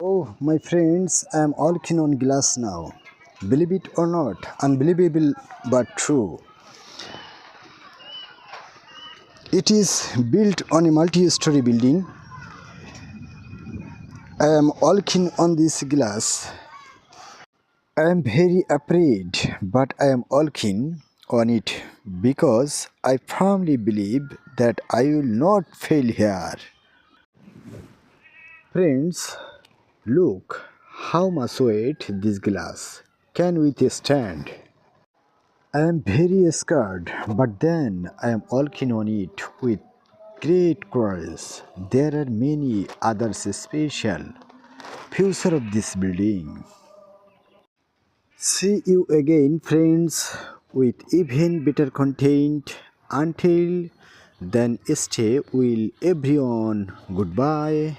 Oh, my friends, I am all keen on glass now. Believe it or not, unbelievable but true. It is built on a multi story building. I am all keen on this glass. I am very afraid, but I am all keen on it because I firmly believe that I will not fail here. Friends, look how much weight this glass can withstand. I am very scared, but then I am all keen on it with great courage. There are many others special future of this building. See you again, friends, with even better content. Until then, stay well, everyone. Goodbye.